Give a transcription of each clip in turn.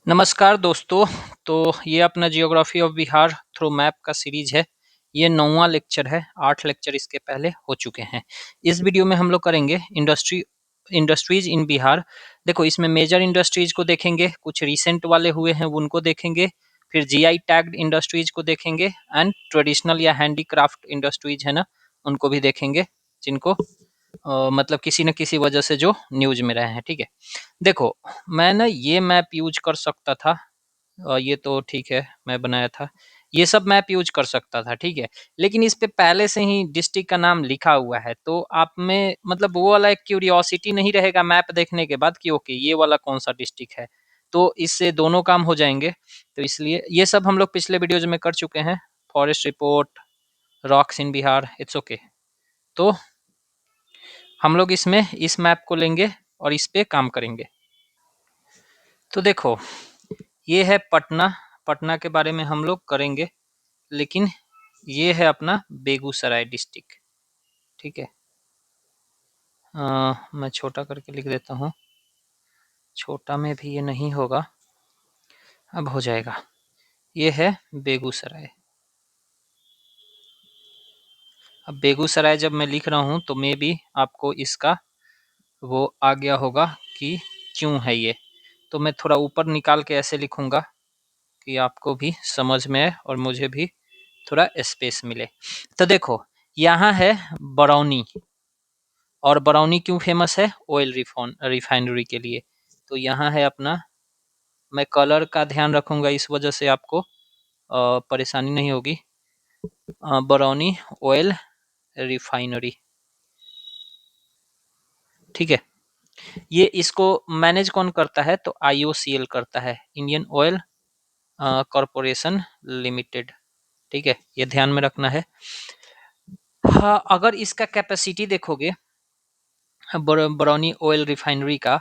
नमस्कार दोस्तों। तो ये अपना geography of Bihar through map का सीरीज है। ये 9वां लेक्चर है। 8 लेक्चर इसके पहले हो चुके हैं। इस वीडियो में हम लोग करेंगे इंडस्ट्रीज इन बिहार। देखो, इसमें मेजर इंडस्ट्रीज को देखेंगे, कुछ रिसेंट वाले हुए हैं उनको देखेंगे, फिर जीआई टैग्ड इंडस्ट्रीज को देखेंगे एंड ट्रेडिशनल या हैंडीक्राफ्ट इंडस्ट्रीज है ना, उनको भी देखेंगे, जिनको मतलब किसी न किसी वजह से जो न्यूज में रहे हैं। ठीक है, देखो, मैं ना ये मैप यूज कर सकता था। ये तो ठीक है, मैं बनाया था। ये सब मैप यूज कर सकता था, ठीक है। लेकिन इस पे पहले से ही डिस्ट्रिक्ट का नाम लिखा हुआ है, तो आप में मतलब वो वाला एक क्यूरियोसिटी नहीं रहेगा मैप देखने के बाद कि ओके ये वाला कौन सा डिस्ट्रिक्ट है। तो इससे दोनों काम हो जाएंगे। तो इसलिए ये सब हम लोग पिछले वीडियोज में कर चुके हैं। Forest report, rocks in Bihar, it's okay. तो हम लोग इसमें इस मैप को लेंगे और इस पे काम करेंगे। तो देखो, ये है पटना। पटना के बारे में हम लोग करेंगे, लेकिन ये है अपना बेगूसराय डिस्ट्रिक्ट। ठीक है, मैं छोटा करके लिख देता हूँ। छोटा में भी ये नहीं होगा, अब हो जाएगा। ये है बेगूसराय। अब बेगूसराय जब मैं लिख रहा हूँ तो मे भी आपको इसका वो आ गया होगा कि क्यों है ये। तो मैं थोड़ा ऊपर निकाल के ऐसे लिखूंगा कि आपको भी समझ में आए और मुझे भी थोड़ा स्पेस मिले। तो देखो, यहाँ है बरौनी। और बरौनी क्यों फेमस है? ऑयल रिफाइनरी के लिए। तो यहाँ है अपना, मैं कलर का ध्यान रखूंगा इस वजह से आपको परेशानी नहीं होगी। बरौनी ऑयल रिफाइनरी, ठीक है। ये इसको मैनेज कौन करता है? तो आईओसीएल करता है, इंडियन ऑयल कॉरपोरेशन लिमिटेड। ठीक है, ये ध्यान में रखना है। हाँ, अगर इसका कैपेसिटी देखोगे बरौनी ऑयल रिफाइनरी का,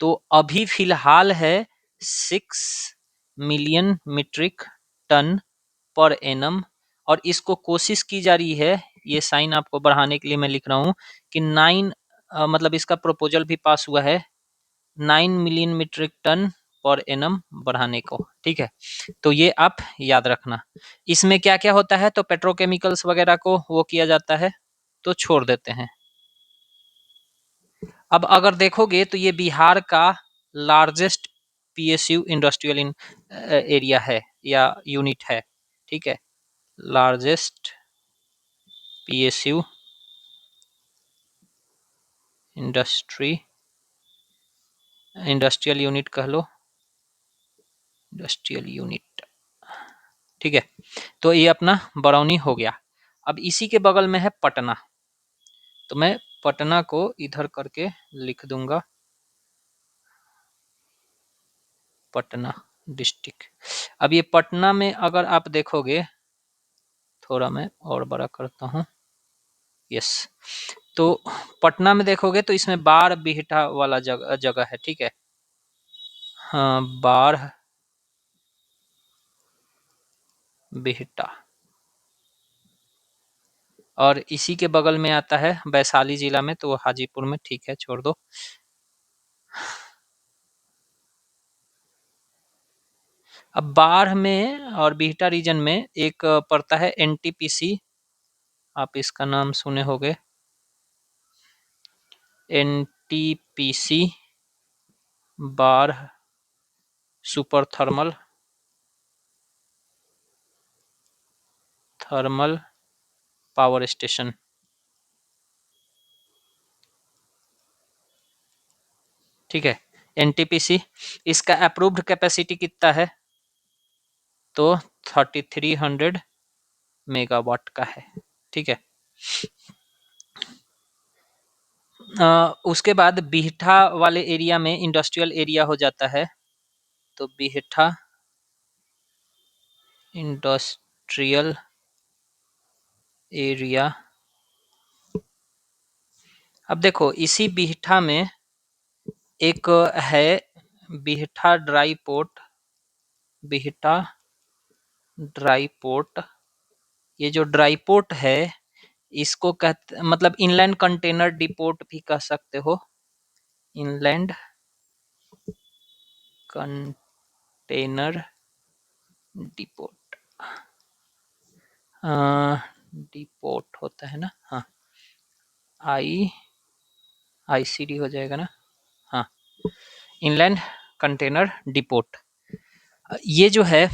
तो अभी फिलहाल है 6 million metric tonne per annum. और इसको कोशिश की जा रही है, ये साइन आपको बढ़ाने के लिए मैं लिख रहा हूँ कि 9 मतलब इसका प्रपोजल भी पास हुआ है 9 million metric tonne per annum बढ़ाने को। ठीक है, तो ये आप याद रखना। इसमें क्या क्या होता है? तो पेट्रोकेमिकल्स वगैरह को वो किया जाता है, तो छोड़ देते हैं। अब अगर देखोगे तो ये बिहार का लार्जेस्ट पीएसयू इंडस्ट्रियल एरिया है या यूनिट है। ठीक है, लार्जेस्ट पीएसयू इंडस्ट्रियल यूनिट कह लो, इंडस्ट्रियल यूनिट। ठीक है, तो ये अपना बरौनी हो गया। अब इसी के बगल में है पटना, तो मैं पटना को इधर करके लिख दूंगा, पटना डिस्ट्रिक्ट। अब ये पटना में अगर आप देखोगे, थोड़ा मैं और बड़ा करता हूँ, यस। तो पटना में देखोगे तो इसमें बाढ़ बिहटा वाला जगह है। ठीक है, हाँ, बाढ़ बिहटा। और इसी के बगल में आता है वैशाली जिला में, तो हाजीपुर में। ठीक है, छोड़ दो। अब बाढ़ में और बिहटा रीजन में एक पड़ता है एनटीपीसी। आप इसका नाम सुने होंगे, एनटीपीसी बाढ़ सुपर थर्मल पावर स्टेशन। ठीक है, एनटीपीसी। इसका अप्रूव्ड कैपेसिटी कितना है? तो 3300 मेगावाट का है। ठीक है, उसके बाद बिहटा वाले एरिया में इंडस्ट्रियल एरिया हो जाता है, तो बिहटा इंडस्ट्रियल एरिया। अब देखो, इसी बिहटा में एक है Bihta dry port. Bihta dry port, ये जो ड्राई पोर्ट है, इसको कहते मतलब इनलैंड कंटेनर डिपोर्ट भी कह सकते हो। इनलैंड कंटेनर डिपोट, डिपोट होता है ना, हाँ, ICD हो जाएगा ना, हाँ, इनलैंड कंटेनर डिपोट। ये जो है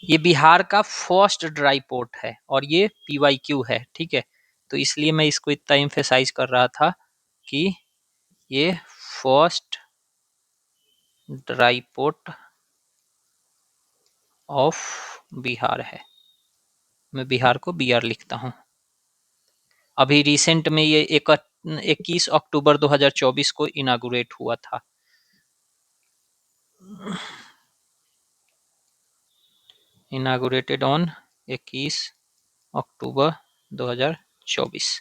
ये बिहार का फर्स्ट ड्राई पोर्ट है और ये PYQ है, ठीक है। तो इसलिए मैं इसको इतना एम्फेसाइज कर रहा था कि ये first dry port of Bihar है। मैं बिहार को BR लिखता हूँ। अभी रिसेंट में ये 21 अक्टूबर 2024 को इनागुरेट हुआ था। इनागुरेटेड ऑन 21 अक्टूबर 2024।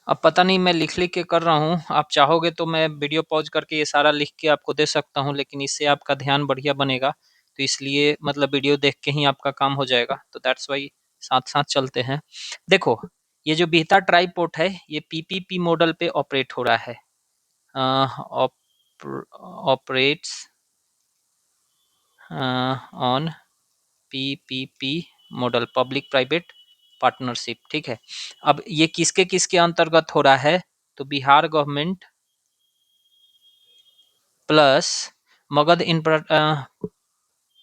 अब पता नहीं मैं लिख के कर रहा हूँ, आप चाहोगे तो मैं वीडियो पॉज करके ये सारा लिख के आपको दे सकता हूँ, लेकिन इससे आपका ध्यान बढ़िया बनेगा, तो इसलिए मतलब वीडियो देख के ही आपका काम हो जाएगा, तो दैट्स वाई साथ साथ चलते हैं। देखो ये जो बिहता ट्राईपोर्ट है ये PPP मॉडल पे ऑपरेट हो रहा है, operates on PPP model, public private partnership, ठीक है। अब ये किसके किसके अंतर्गत हो रहा है, तो बिहार गवर्नमेंट प्लस मगध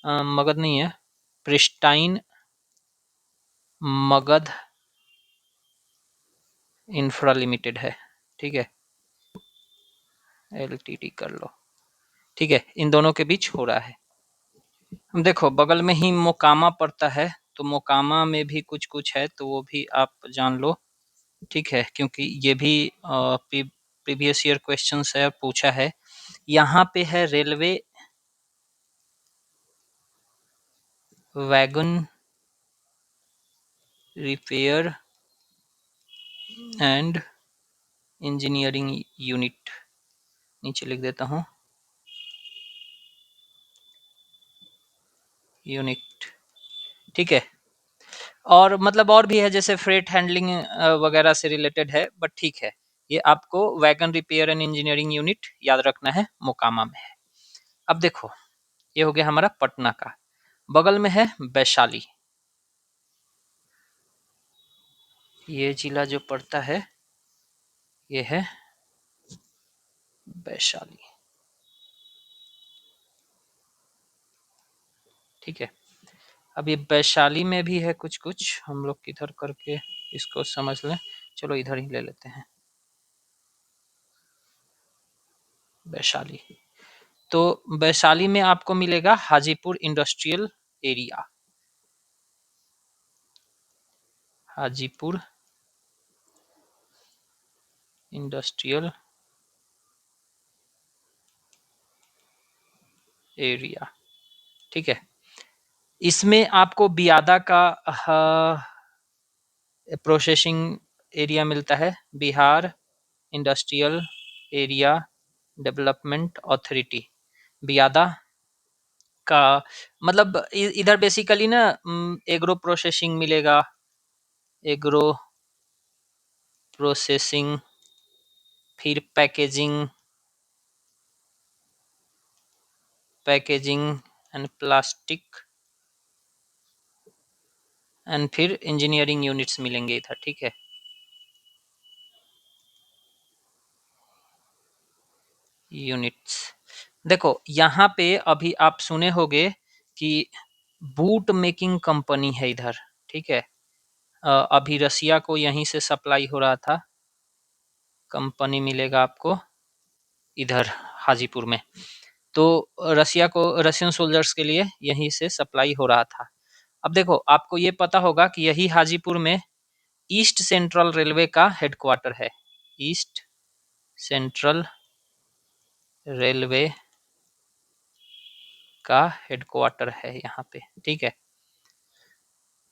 मगध नहीं है, प्रिस्टाइन मगध इंफ्रा लिमिटेड है, ठीक है, LTD कर लो, ठीक है, इन दोनों के बीच हो रहा है। देखो बगल में ही मोकामा पड़ता है, तो मोकामा में भी कुछ कुछ है, तो वो भी आप जान लो, ठीक है, क्योंकि ये भी प्रीवियस ईयर क्वेश्चन है, पूछा है। यहाँ पे है railway wagon repair and engineering unit, नीचे लिख देता हूँ यूनिट, ठीक है। और मतलब और भी है, जैसे फ्रेट हैंडलिंग वगैरह से रिलेटेड है, बट ठीक है, ये आपको wagon repair and engineering unit याद रखना है, मोकामा में है। अब देखो ये हो गया हमारा पटना का, बगल में है वैशाली, ये जिला जो पड़ता है ये है वैशाली, ठीक है। अब ये वैशाली में भी है कुछ कुछ, हम लोग किधर करके इसको समझ लें, चलो इधर ही ले लेते हैं वैशाली। तो वैशाली में आपको मिलेगा Hajipur industrial area, Hajipur industrial area, ठीक है। इसमें आपको बियादा का प्रोसेसिंग एरिया मिलता है, Bihar industrial area development authority, BIADA का मतलब इधर बेसिकली ना एग्रो प्रोसेसिंग मिलेगा, एग्रो प्रोसेसिंग, फिर packaging, packaging and plastic and फिर इंजीनियरिंग यूनिट्स मिलेंगे इधर, ठीक है। यूनिट्स देखो यहाँ पे अभी आप सुने होंगे कि बूट मेकिंग कंपनी है इधर, ठीक है। अभी रसिया को यहीं से सप्लाई हो रहा था, कंपनी मिलेगा आपको इधर हाजीपुर में, तो रसिया को, रशियन सोल्जर्स के लिए यहीं से सप्लाई हो रहा था। अब देखो आपको ये पता होगा कि यही हाजीपुर में ईस्ट सेंट्रल रेलवे का हेडक्वार्टर है, ईस्ट सेंट्रल रेलवे का हेडक्वार्टर है यहाँ पे, ठीक है।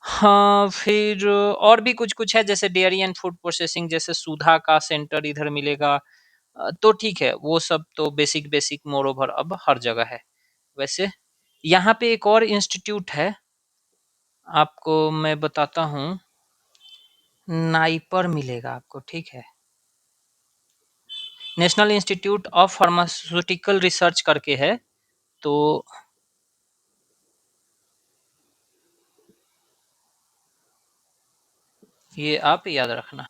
हाँ फिर और भी कुछ कुछ है, जैसे डेयरी एंड फूड प्रोसेसिंग, जैसे सुधा का सेंटर इधर मिलेगा, तो ठीक है, वो सब तो बेसिक बेसिक मोर ओवर अब हर जगह है। वैसे यहाँ पे एक और इंस्टीट्यूट है, आपको मैं बताता हूँ, नाइपर मिलेगा आपको, ठीक है। National institute of pharmaceutical research करके है, तो ये आप याद रखना।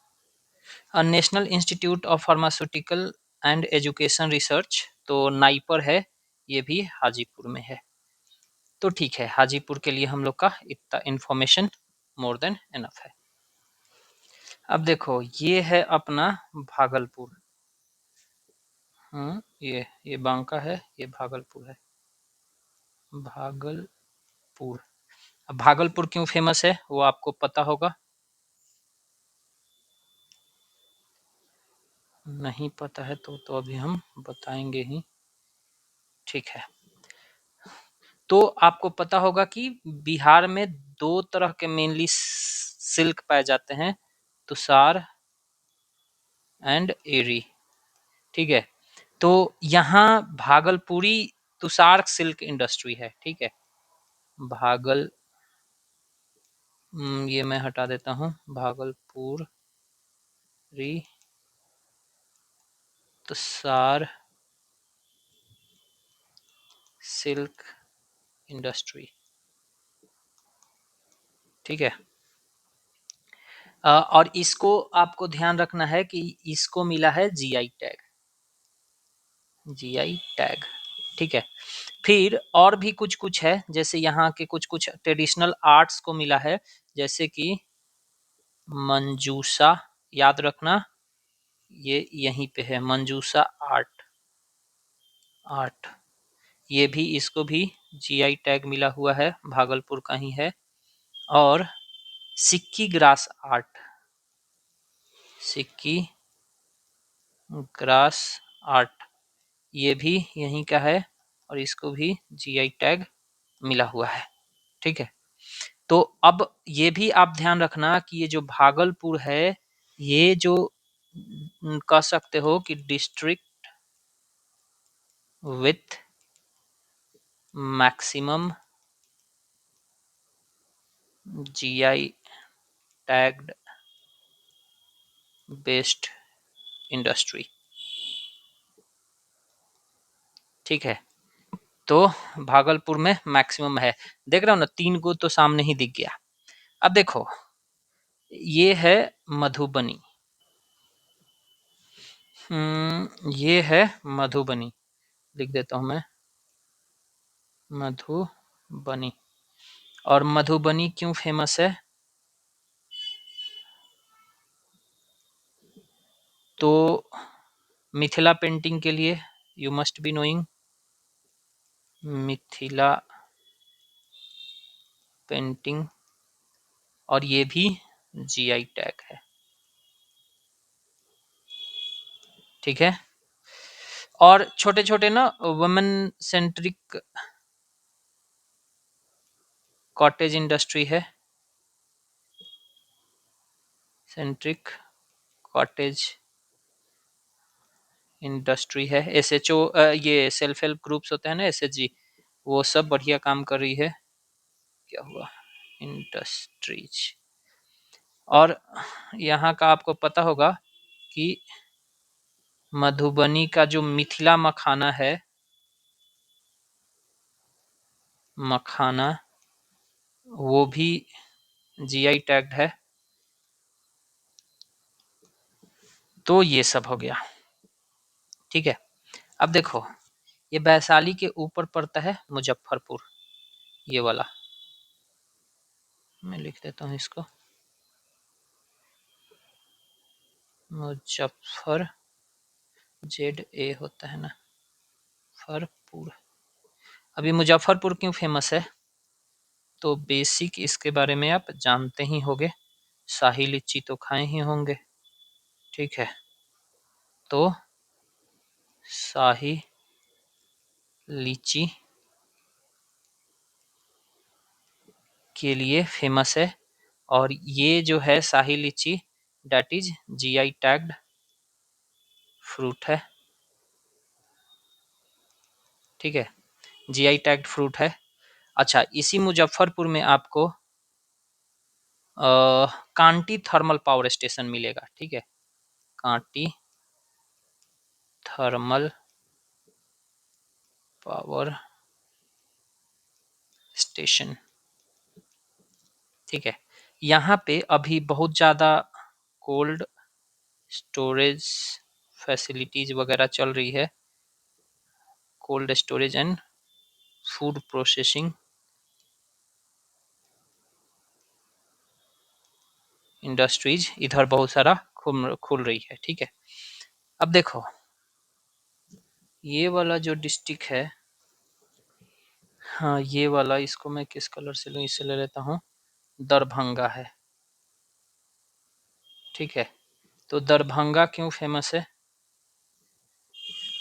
National institute of pharmaceutical and education research, तो नाइपर है, ये भी हाजीपुर में है। तो ठीक है, हाजीपुर के लिए हम लोग का इतना इंफॉर्मेशन मोर देन इनफ है। अब देखो, ये है अपना भागलपुर। ये बांका है, ये भागलपुर है। भागलपुर। अब भागलपुर क्यों फेमस है वो आपको पता होगा। नहीं पता है तो अभी हम बताएंगे ही। ठीक है, तो आपको पता होगा कि बिहार में दो तरह के मेनली सिल्क पाए जाते हैं, तुषार एंड एरी। ठीक है, तो यहाँ भागलपुरी तुषार सिल्क इंडस्ट्री है। ठीक है, भागल ये मैं हटा देता हूँ, भागलपुर री तुषार सिल्क इंडस्ट्री। ठीक है, और इसको आपको ध्यान रखना है कि इसको मिला है जीआई टैग। जीआई टैग, ठीक है। फिर और भी कुछ कुछ है, जैसे यहाँ के कुछ कुछ ट्रेडिशनल आर्ट्स को मिला है, जैसे कि मंजूसा, याद रखना ये यहीं पे है, मंजूसा आर्ट। आर्ट, ये भी, इसको भी जीआई टैग मिला हुआ है, भागलपुर का ही है। और सिक्की ग्रास आर्ट, सिक्की ग्रास आर्ट, ये भी यहीं का है और इसको भी जीआई टैग मिला हुआ है। ठीक है, तो अब ये भी आप ध्यान रखना कि ये जो भागलपुर है, ये जो कह सकते हो कि district with maximum GI tagged based industry. ठीक है, तो भागलपुर में मैक्सिमम है। देख रहे हो ना, 3 गो तो सामने ही दिख गया। अब देखो, ये है मधुबनी। ये है मधुबनी, लिख देता हूं मैं, मधुबनी। और मधुबनी क्यों फेमस है, तो मिथिला पेंटिंग के लिए, you must be knowing Mithila painting, और ये भी जीआई टैग है। ठीक है, और छोटे छोटे ना वुमेन सेंट्रिक कॉटेज इंडस्ट्री है, सेंट्रिक कॉटेज इंडस्ट्री है। एसएचओ, ये सेल्फ हेल्प ग्रुप्स होते हैं ना, एसएचजी, वो सब बढ़िया काम कर रही है। क्या हुआ, इंडस्ट्रीज। और यहाँ का आपको पता होगा कि मधुबनी का जो मिथिला मखाना है, मखाना, वो भी जीआई टैग्ड है। तो ये सब हो गया। ठीक है, अब देखो, ये वैशाली के ऊपर पड़ता है मुजफ्फरपुर, ये वाला मैं लिख देता हूँ इसको, मुजफ्फर, जेड ए होता है ना, फरपुर। अभी मुजफ्फरपुर क्यों फेमस है, तो बेसिक इसके बारे में आप जानते ही होंगे, शाही लीची तो खाए ही होंगे। ठीक है, तो शाही लीची के लिए फेमस है, और ये जो है शाही लीची, that is GI tagged fruit है। ठीक है, जीआई टैग्ड फ्रूट है। अच्छा, इसी मुजफ्फरपुर में आपको कांटी थर्मल पावर स्टेशन मिलेगा। ठीक है, कांटी थर्मल पावर स्टेशन। ठीक है, यहाँ पे अभी बहुत ज़्यादा कोल्ड स्टोरेज फैसिलिटीज वगैरह चल रही है, cold storage and food processing industries इधर बहुत सारा खुल रही है। ठीक है, अब देखो ये वाला जो डिस्ट्रिक्ट है, हाँ ये वाला, इसको मैं किस कलर से लूँ, इससे ले लेता हूँ, दरभंगा है। ठीक है, तो दरभंगा क्यों फेमस है,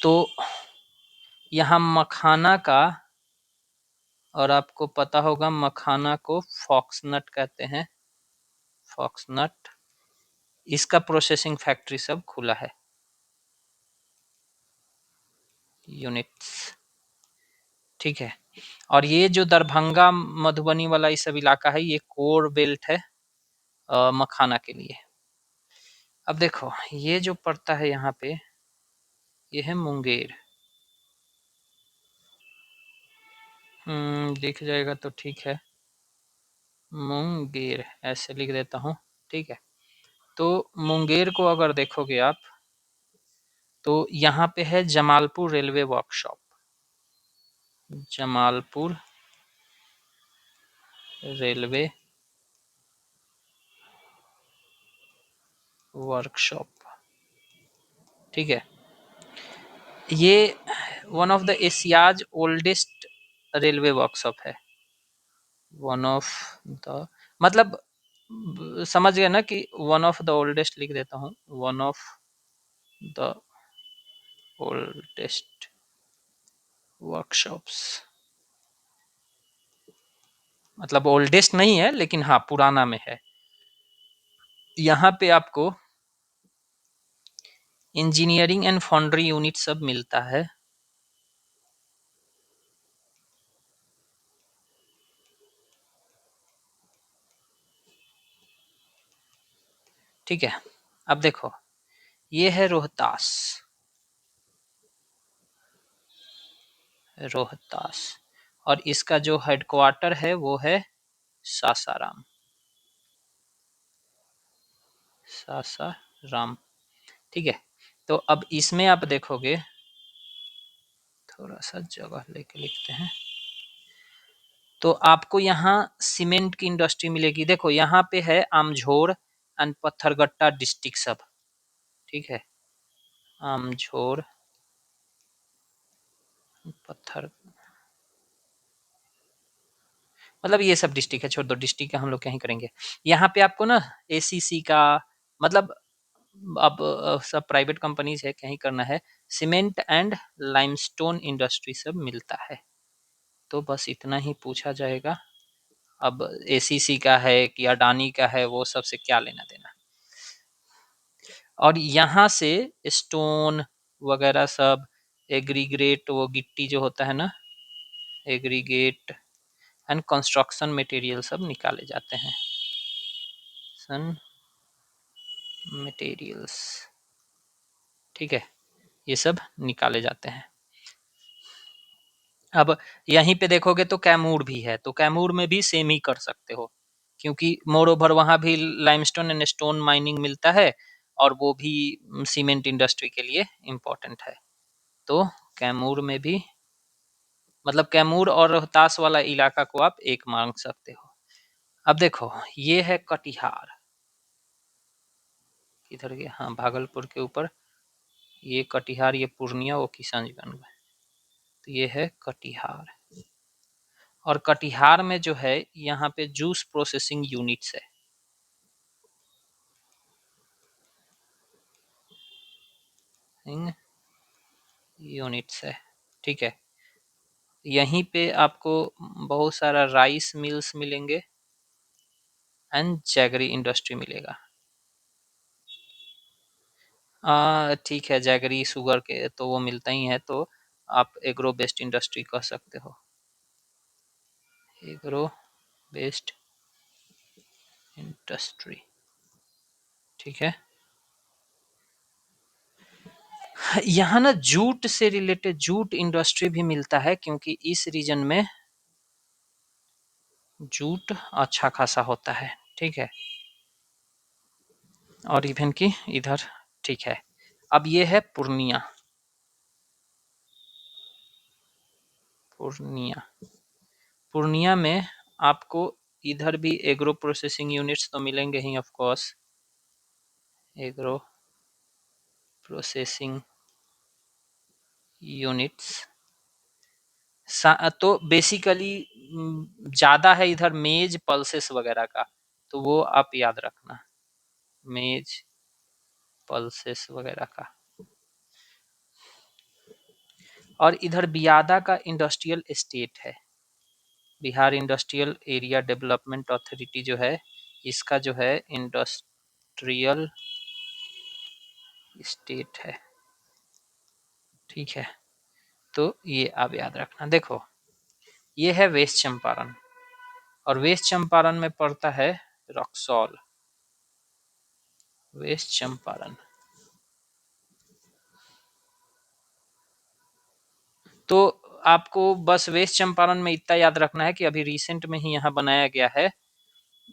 तो यहाँ मखाना का, और आपको पता होगा मखाना को फॉक्सनट कहते हैं, फॉक्सनट, इसका प्रोसेसिंग फैक्ट्री सब खुला है, यूनिट्स। ठीक है, और ये जो दरभंगा मधुबनी वाला ये सब इलाका है, ये कोर बेल्ट है मखाना के लिए। अब देखो ये जो पड़ता है यहाँ पे, ये है मुंगेर। दिख जाएगा तो ठीक है, मुंगेर ऐसे लिख देता हूँ। ठीक है, तो मुंगेर को अगर देखोगे आप, तो यहाँ पे है Jamalpur railway workshop, Jamalpur railway workshop. ठीक है, ये one of the Asia's oldest railway workshop है, वन ऑफ द, मतलब समझ गए ना कि वन ऑफ द ओल्डेस्ट लिख देता हूँ, one of the oldest workshops, मतलब ओल्डेस्ट नहीं है लेकिन हाँ पुराना में है। यहाँ पे आपको इंजीनियरिंग एंड फाउंड्री यूनिट सब मिलता है। ठीक है, अब देखो ये है रोहतास, रोहतास, और इसका जो हेडक्वार्टर है वो है सासाराम, सासाराम। ठीक है, तो अब इसमें आप देखोगे, थोड़ा सा जगह लेके लिखते हैं, तो आपको यहाँ सीमेंट की इंडस्ट्री मिलेगी। देखो यहाँ पे है आमझोर एंड पत्थरगट्टा डिस्ट्रिक्ट सब। ठीक है, आमझोर, पत्थर, मतलब ये सब डिस्ट्रिक्ट है, छोड़ दो डिस्ट्रिक्ट का, हम लोग क्या ही करेंगे। यहाँ पे आपको ना एसीसी का, मतलब अब सब प्राइवेट कंपनीज है, क्या ही करना है, सीमेंट एंड लाइमस्टोन इंडस्ट्री सब मिलता है। तो बस इतना ही पूछा जाएगा। अब एसीसी का है कि अडानी का है, वो सबसे क्या लेना देना। और यहाँ से स्टोन वगैरह सब, एग्रीगेट, वो गिट्टी जो होता है ना, एग्रीगेट एंड कंस्ट्रक्शन मटेरियल सब निकाले जाते हैं, सन मटेरियल्स। ठीक है, ये सब निकाले जाते हैं। अब यहीं पे देखोगे तो कैमूर भी है, तो कैमूर में भी सेम ही कर सकते हो, क्योंकि मोर ओवर वहाँ भी लाइमस्टोन एंड स्टोन माइनिंग मिलता है, और वो भी सीमेंट इंडस्ट्री के लिए इम्पोर्टेंट है। तो कैमूर में भी, मतलब कैमूर और रोहतास वाला इलाका को आप एक मान सकते हो। अब देखो ये है कटिहार, किधर गया, हाँ भागलपुर के ऊपर ये कटिहार, ये पूर्णिया, वो किशनगंज में, तो ये है कटिहार। और कटिहार में जो है यहाँ पे जूस प्रोसेसिंग यूनिट्स है, यूनिट्स है। ठीक है, यहीं पे आपको बहुत सारा राइस मिल्स मिलेंगे एंड जैगरी इंडस्ट्री मिलेगा। ठीक है, जैगरी शुगर के तो वो मिलता ही है, तो आप एग्रो बेस्ड इंडस्ट्री कह सकते हो, एग्रो बेस्ड इंडस्ट्री। ठीक है, यहाँ ना जूट से रिलेटेड जूट इंडस्ट्री भी मिलता है, क्योंकि इस रीजन में जूट अच्छा खासा होता है, ठीक है। और इवन की इधर, ठीक है। अब ये है पूर्णिया। पूर्णिया पूर्णिया में आपको इधर भी एग्रो प्रोसेसिंग यूनिट्स तो मिलेंगे ही of course. Agro processing units तो बेसिकली ज़्यादा है इधर मेज पल्सेस वगैरह का, तो वो आप याद रखना, मेज पल्सेस वगैरह का। और इधर बियादा का इंडस्ट्रियल एस्टेट है, Bihar industrial area development authority जो है, इसका जो है इंडस्ट्रियल एस्टेट है, ठीक है। तो ये आप याद रखना। देखो ये है वेस्ट चंपारण, और वेस्ट चंपारण में पड़ता है रक्सौल। वेस्ट चंपारण, तो आपको बस वेस्ट चंपारण में इतना याद रखना है कि अभी रिसेंट में ही यहाँ बनाया गया है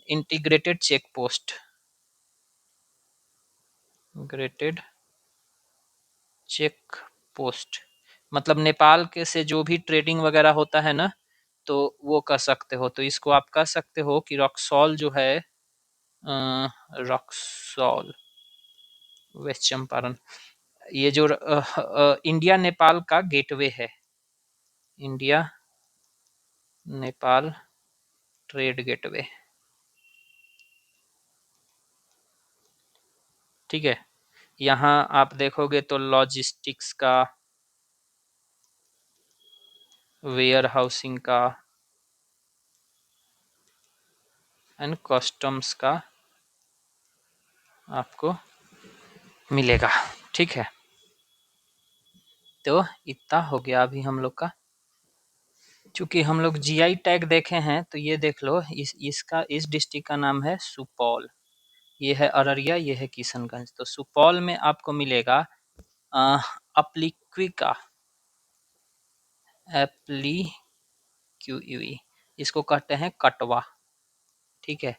integrated check post. Integrated check post मतलब नेपाल के से जो भी ट्रेडिंग वगैरह होता है ना, तो वो कर सकते हो। तो इसको आप कह सकते हो कि रक्सौल जो है, रक्सौल वेस्ट चंपारण, ये जो इंडिया नेपाल का गेटवे है, इंडिया नेपाल ट्रेड गेटवे, ठीक है। यहाँ आप देखोगे तो लॉजिस्टिक्स का, वेयर हाउसिंग का एंड कस्टम्स का आपको मिलेगा, ठीक है। तो इतना हो गया अभी हम लोग का। चूंकि हम लोग जीआई टैग देखे हैं, तो ये देख लो, इस डिस्ट्रिक्ट का नाम है सुपौल, ये है अररिया, ये है किशनगंज। तो सुपौल में आपको मिलेगा अप्लिक्विका, एप्लीक्यूई, इसको कहते हैं कटवा, ठीक है।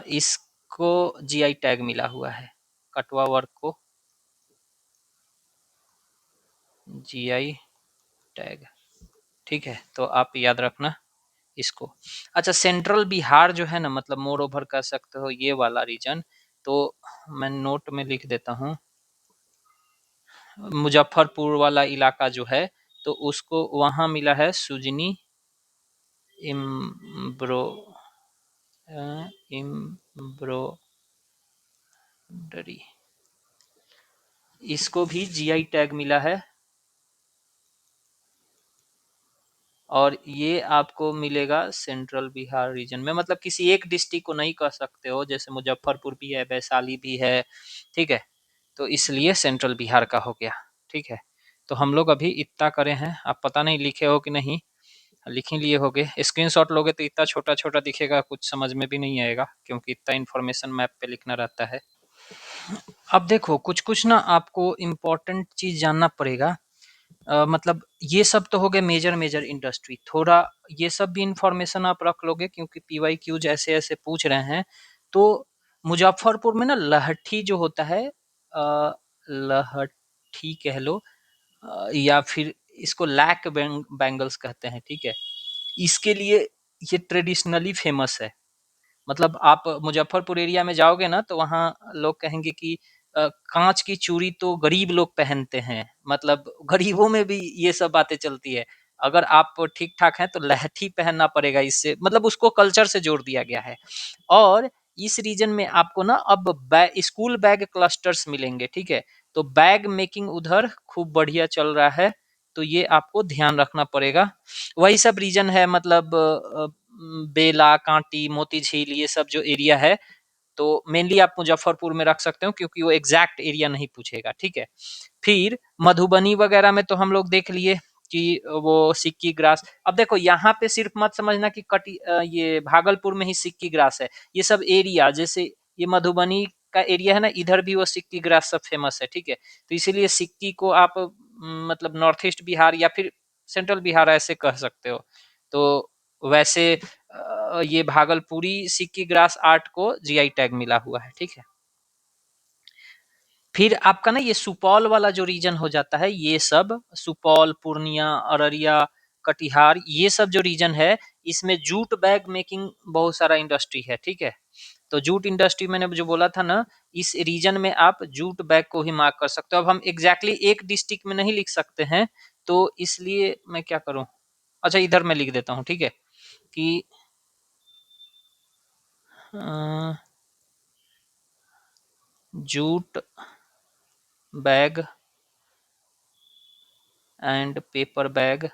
इसको जीआई टैग मिला हुआ है, कटवा वर्क को जीआई टैग, ठीक है। तो आप याद रखना इसको। अच्छा, सेंट्रल बिहार जो है ना, मतलब मोर ओवर कर सकते हो ये वाला रीजन, तो मैं नोट में लिख देता हूँ, मुजफ्फरपुर वाला इलाका जो है, तो उसको वहाँ मिला है सुजनी इम्ब्रो इम्ब्रोडरी, इसको भी जीआई टैग मिला है। और ये आपको मिलेगा सेंट्रल बिहार रीजन में, मतलब किसी एक डिस्ट्रिक्ट को नहीं कह सकते हो, जैसे मुजफ्फरपुर भी है, वैशाली भी है, ठीक है। तो इसलिए सेंट्रल बिहार का हो गया, ठीक है। तो हम लोग अभी इतना करे हैं, आप पता नहीं लिखे हो कि नहीं, लिख ही लिए होगे। स्क्रीनशॉट लोगे तो इतना छोटा छोटा दिखेगा, कुछ समझ में भी नहीं आएगा, क्योंकि इतना इन्फॉर्मेशन मैप पे लिखना रहता है। अब देखो कुछ कुछ ना आपको इम्पोर्टेंट चीज जानना पड़ेगा। मतलब ये सब तो हो गए मेजर मेजर इंडस्ट्री, थोड़ा ये सब भी इंफॉर्मेशन आप रख लोगे, क्योंकि पीवाई क्यूज ऐसे ऐसे पूछ रहे हैं। तो मुजफ्फरपुर में ना लहठी जो होता है, लहठी कह लो, या फिर इसको लैक बैंगल्स कहते हैं, ठीक है। इसके लिए ये ट्रेडिशनली फेमस है। मतलब आप मुजफ्फरपुर एरिया में जाओगे ना, तो वहाँ लोग कहेंगे कि कांच की चूड़ी तो गरीब लोग पहनते हैं, मतलब गरीबों में भी ये सब बातें चलती है। अगर आप ठीक ठाक हैं तो लहठी पहनना पड़ेगा, इससे मतलब उसको कल्चर से जोड़ दिया गया है। और इस रीजन में आपको ना अब स्कूल बैग क्लस्टर्स मिलेंगे, ठीक है। तो बैग मेकिंग उधर खूब बढ़िया चल रहा है, तो ये आपको ध्यान रखना पड़ेगा। वही सब रीजन है, मतलब बेला, कांटी, मोती झील, ये सब जो एरिया है, तो मेनली आप मुजफ्फरपुर में रख सकते हो, क्योंकि वो एग्जैक्ट एरिया नहीं पूछेगा, ठीक है। फिर मधुबनी वगैरह में तो हम लोग देख लिए कि वो सिक्की ग्रास। अब देखो यहाँ पे सिर्फ मत समझना कि ये भागलपुर में ही सिक्की ग्रास है, ये सब एरिया, जैसे ये मधुबनी का एरिया है ना, इधर भी वो सिक्की ग्रास सब फेमस है, ठीक है। तो इसीलिए सिक्की को आप मतलब नॉर्थ ईस्ट बिहार या फिर सेंट्रल बिहार ऐसे कह सकते हो। तो वैसे ये भागलपुरी सिक्की ग्रास आर्ट को जीआई टैग मिला हुआ है, ठीक है। फिर आपका ना ये सुपौल वाला जो रीजन हो जाता है, ये सब सुपौल, पूर्णिया, अररिया, कटिहार, ये सब जो रीजन है, इसमें जूट बैग मेकिंग बहुत सारा इंडस्ट्री है, ठीक है। तो जूट इंडस्ट्री मैंने जो बोला था ना, इस रीजन में आप जूट बैग को ही मार्क कर सकते हो। अब हम एग्जैक्टली एक डिस्ट्रिक्ट में नहीं लिख सकते हैं, तो इसलिए मैं क्या करूं, अच्छा इधर मैं लिख देता हूं, ठीक है, कि jute bag and paper bag,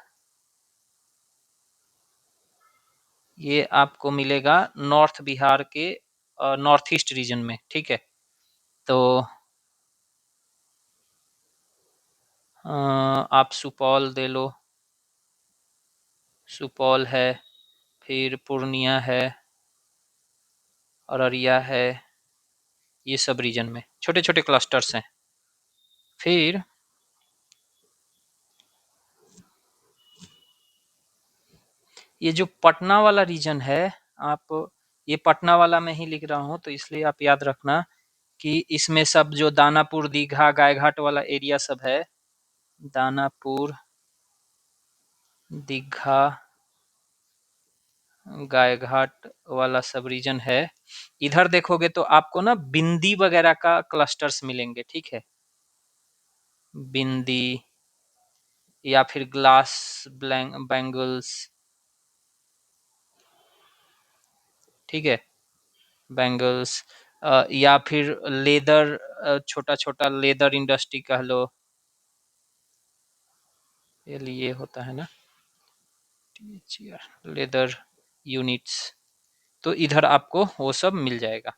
ये आपको मिलेगा नॉर्थ बिहार के नॉर्थ ईस्ट रीजन में, ठीक है। तो आप सुपौल दे लो, सुपौल है, फिर पूर्णिया है, अररिया है, ये सब रीजन में छोटे छोटे क्लस्टर्स हैं। फिर ये जो पटना वाला रीजन है, आप ये पटना वाला मैं ही लिख रहा हूँ, तो इसलिए आप याद रखना कि इसमें सब जो दानापुर, दीघा, गायघाट वाला एरिया सब है, दानापुर, दीघा, गायघाट वाला सब रीजन है। इधर देखोगे तो आपको ना बिंदी वगैरह का क्लस्टर्स मिलेंगे, ठीक है, बिंदी या फिर ग्लास बैंगल्स, ठीक है, बैंगल्स, या फिर लेदर, छोटा छोटा लेदर इंडस्ट्री कह लो, ये लिए होता है ना, लेदर यूनिट्स, तो इधर आपको वो सब मिल जाएगा।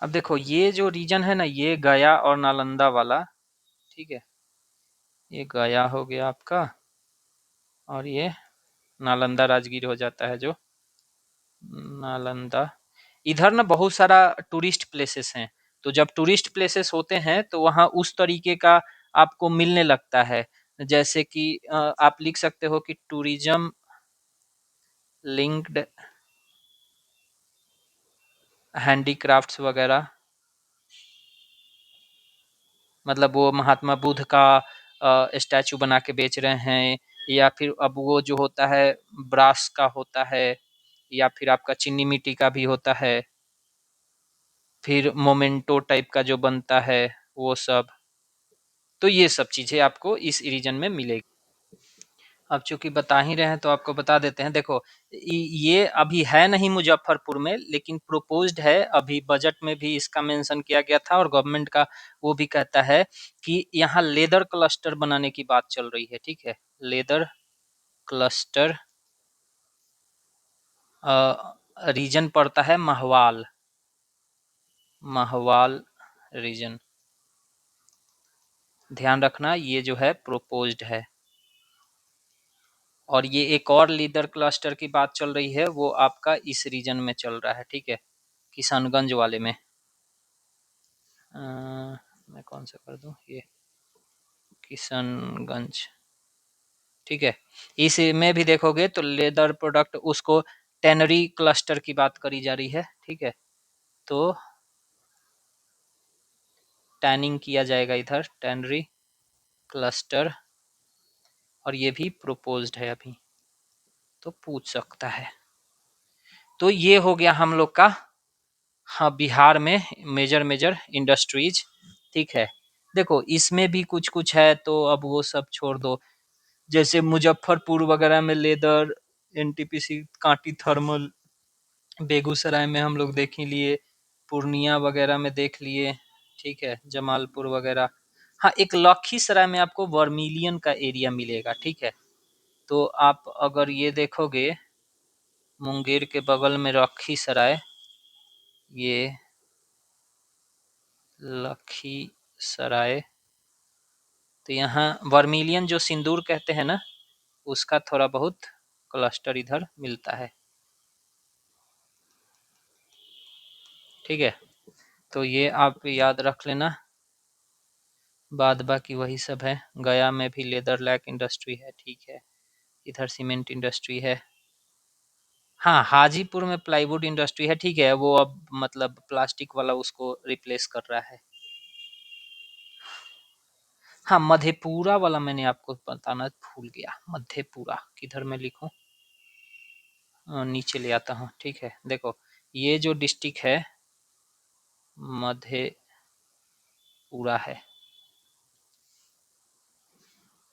अब देखो ये जो रीजन है ना, ये गया और नालंदा वाला, ठीक है, ये गया हो गया आपका, और ये नालंदा राजगीर हो जाता है, जो नालंदा। इधर ना बहुत सारा टूरिस्ट प्लेसेस हैं, तो जब टूरिस्ट प्लेसेस होते हैं तो वहाँ उस तरीके का आपको मिलने लगता है, जैसे कि आप लिख सकते हो कि टूरिज्म लिंक्ड हैंडीक्राफ्ट्स वगैरह, मतलब वो महात्मा बुद्ध का स्टैचू बना के बेच रहे हैं, या फिर अब वो जो होता है ब्रास का होता है, या फिर आपका चीनी मिट्टी का भी होता है, फिर मोमेंटो टाइप का जो बनता है वो सब, तो ये सब चीजें आपको इस रीजन में मिलेगी। अब चूंकि बता ही रहे हैं तो आपको बता देते हैं, देखो ये अभी है नहीं मुजफ्फरपुर में, लेकिन प्रोपोज्ड है, अभी बजट में भी इसका मेंशन किया गया था, और गवर्नमेंट का वो भी कहता है कि यहाँ लेदर क्लस्टर बनाने की बात चल रही है, ठीक है, लेदर क्लस्टर, रीजन पड़ता है महवाल, महवाल रीजन, ध्यान रखना ये जो है प्रोपोज्ड है। और ये एक और लीदर क्लस्टर की बात चल रही है, वो आपका इस रीजन में चल रहा है, ठीक है, किशनगंज वाले में। मैं कौन सा कर दूं, ये किशनगंज, ठीक है। इसमें भी देखोगे तो लेदर प्रोडक्ट, उसको टेनरी क्लस्टर की बात करी जा रही है, ठीक है, तो टैनिंग किया जाएगा इधर, टेनरी क्लस्टर, और ये भी प्रोपोज्ड है अभी, तो पूछ सकता है। तो ये हो गया हम लोग का, हाँ, बिहार में मेजर मेजर इंडस्ट्रीज, ठीक है। देखो इसमें भी कुछ कुछ है, तो अब वो सब छोड़ दो, जैसे मुजफ्फरपुर वगैरह में leather, NTPC Kanti thermal, Begusarai में हम लोग देख ही लिए, पूर्णिया वगैरह में देख लिए, ठीक है, जमालपुर वगैरह। हाँ, एक लखीसराय में आपको वर्मिलियन का एरिया मिलेगा, ठीक है। तो आप अगर ये देखोगे, मुंगेर के बगल में लखीसराय, ये लखीसराय, तो यहाँ वर्मिलियन जो सिंदूर कहते हैं ना, उसका थोड़ा बहुत क्लस्टर इधर मिलता है, ठीक है। तो ये आप याद रख लेना। बाद बाकी वही सब है। गया में भी लेदर लैक इंडस्ट्री है, ठीक है। इधर सीमेंट इंडस्ट्री है। हाँ, हाजीपुर में प्लाईवुड इंडस्ट्री है, ठीक है। वो अब मतलब प्लास्टिक वाला उसको रिप्लेस कर रहा है। हाँ, मधेपुरा वाला मैंने आपको बताना भूल गया। मधेपुरा किधर मैं लिखूं? नीचे ले आता हूँ, ठीक है। देखो, ये जो डिस्ट्रिक्ट है मधेपुरा है।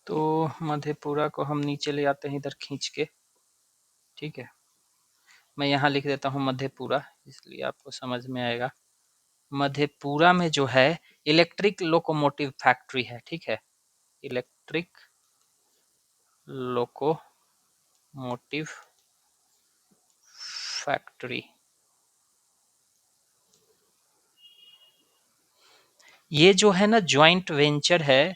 तो मधेपुरा को हम नीचे ले आते हैं इधर खींच के, ठीक है। मैं यहाँ लिख देता हूँ मधेपुरा, इसलिए आपको समझ में आएगा। मधेपुरा में जो है इलेक्ट्रिक लोकोमोटिव फैक्ट्री है, ठीक है। Electric locomotive factory. ये जो है ना जॉइंट वेंचर है।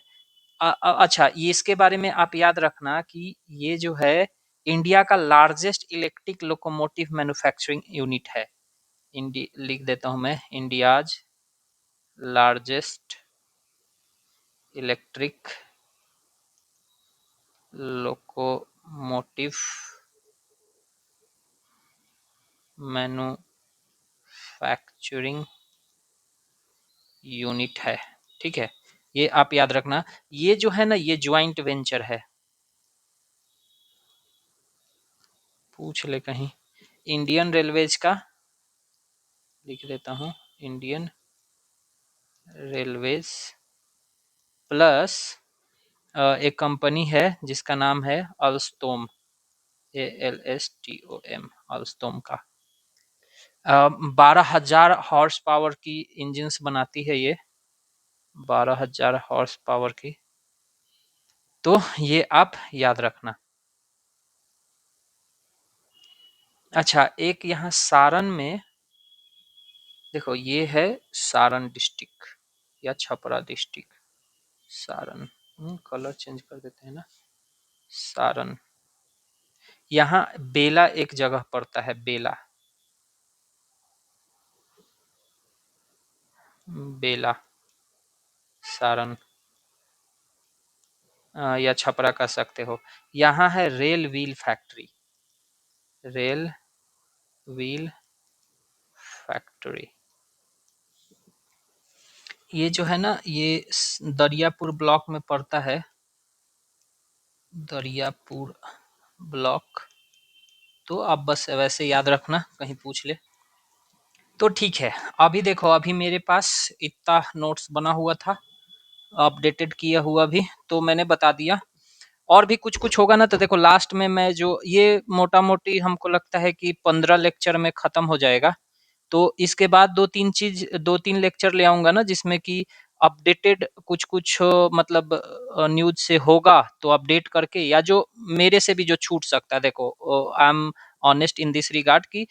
अच्छा, ये इसके बारे में आप याद रखना कि ये जो है इंडिया का largest electric locomotive manufacturing unit है। लिख देता हूं मैं, India's largest electric locomotive manufacturing unit है, ठीक है। ये आप याद रखना। ये जो है ना ये ज्वाइंट वेंचर है। पूछ ले कहीं। इंडियन रेलवेज का लिख देता हूँ, इंडियन रेलवेज प्लस एक कंपनी है जिसका नाम है अल्स्टोम, ALSTOM, अल्स्टोम का। 12,000 हॉर्स पावर की इंजन्स बनाती है ये, 12,000 हॉर्स पावर की। तो ये आप याद रखना। अच्छा, एक यहाँ सारण में देखो, ये है सारण डिस्ट्रिक्ट या Chhapra district. Saran, colour change कर देते हैं ना। सारण, यहाँ बेला एक जगह पड़ता है, बेला, बेला सारण, या छपरा कह सकते हो। यहाँ है rail wheel factory, rail wheel factory. ये जो है ना ये दरियापुर ब्लॉक में पड़ता है, दरियापुर ब्लॉक। तो आप बस वैसे याद रखना, कहीं पूछ ले तो ठीक है। अभी देखो, अभी मेरे पास इतना नोट्स बना हुआ था, अपडेटेड किया हुआ भी, तो मैंने बता दिया। और भी कुछ कुछ होगा ना तो देखो, लास्ट में मैं जो ये मोटा मोटी हमको लगता है कि 15 लेक्चर में खत्म हो जाएगा। तो इसके बाद दो तीन लेक्चर ले आऊंगा ना, जिसमें कि अपडेटेड कुछ कुछ मतलब न्यूज से होगा तो अपडेट करके, या जो मेरे से भी जो छूट सकता है। देखो, I am honest in this regard कि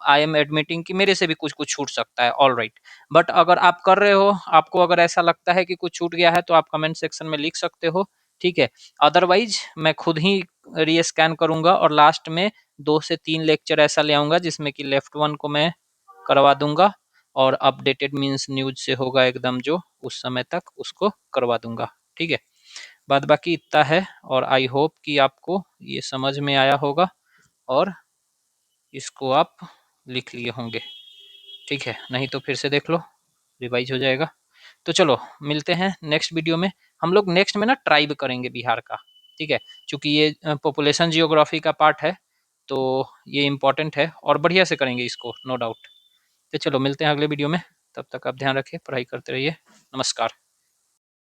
आई एम एडमिटिंग कि मेरे से भी कुछ कुछ छूट सकता है, ऑल राइट। बट अगर आप कर रहे हो, आपको अगर ऐसा लगता है कि कुछ छूट गया है, तो आप कमेंट सेक्शन में लिख सकते हो, ठीक है। अदरवाइज मैं खुद ही रीस्कैन करूंगा और लास्ट में 2 से 3 लेक्चर ऐसा ले आऊंगा जिसमें कि लेफ्ट वन को मैं करवा दूंगा, और अपडेटेड मीन्स न्यूज से होगा एकदम जो उस समय तक उसको करवा दूंगा, ठीक है। बाद बाकी इतना है, और आई होप कि आपको ये समझ में आया होगा और इसको आप लिख लिए होंगे, ठीक है। नहीं तो फिर से देख लो, रिवाइज हो जाएगा। तो चलो मिलते हैं नेक्स्ट वीडियो में। हम लोग नेक्स्ट में ना ट्राइब करेंगे बिहार का, ठीक है। चूंकि ये पॉपुलेशन जियोग्राफी का पार्ट है, तो ये इम्पोर्टेंट है और बढ़िया से करेंगे इसको, नो डाउट। तो चलो मिलते हैं अगले वीडियो में। तब तक आप ध्यान रखिए, पढ़ाई करते रहिए। नमस्कार।